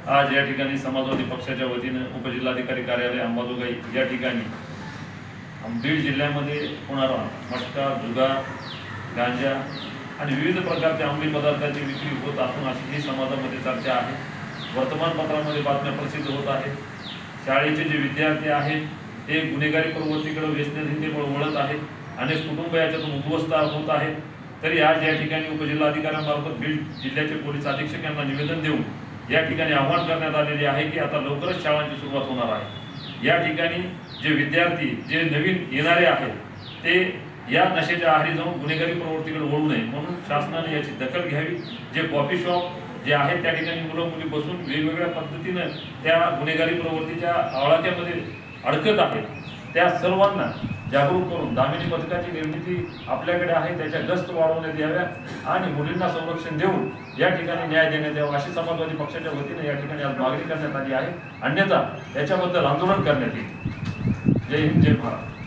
आज या ठिकाणी समाजवादी पक्षाच्या वतीने उपजिल्हाधिकारी कार्यालय अंबाजोगाई या ठिकाणी बीड जिल्ह्यामध्ये होणारा मटका, जुगार, गांजा आणि विविध प्रकारच्या अंमली पदार्थांची विक्री होत असून अशी ही समाजामध्ये चर्चा आहे। वर्तमानपत्रामध्ये बातम्या प्रसिद्ध होत आहेत। शाळेचे जे विद्यार्थी आहेत ते गुन्हेगारी प्रवृत्तीकडे व्यसनाधीनतेकडे वळत आहेत। अनेक कुटुंब याच्यातून उद्ध्वस्त होत आहेत। तरी आज या ठिकाणी उपजिल्हाधिकाऱ्यांमार्फत बीड जिल्ह्याचे पोलीस अधीक्षक यांना निवेदन देऊन या ठिकाणी आवाहन करण्यात आलेले आहे की आता लवकरच शाळांची सुरुवात होणार आहे। या ठिकाणी जे विद्यार्थी जे नवीन येणारे आहेत ते या नशेच्या आहारी जाऊन गुन्हेगारी प्रवृत्तीकडे वळू नये म्हणून शासनाने याची दखल घ्यावी। जे कॉफी शॉप जे आहेत त्या ठिकाणी मुलं मुली बसून वेगवेगळ्या पद्धतीने त्या गुन्हेगारी प्रवृत्तीच्या आळाक्यामध्ये अडकत आहेत त्या सर्वांना जागरूक करून दामिनी पथकाची निर्मिती आपल्याकडे आहे त्याच्या गस्त वाढवण्यात याव्या आणि मुलींना संरक्षण देऊन या ठिकाणी न्याय देण्यात यावा अशी समाजवादी पक्षाच्या वतीने या ठिकाणी आज मागणी करण्यात आली आहे। अन्यथा याच्याबद्दल आंदोलन करण्यात येईल। जय हिंद, जय भारत।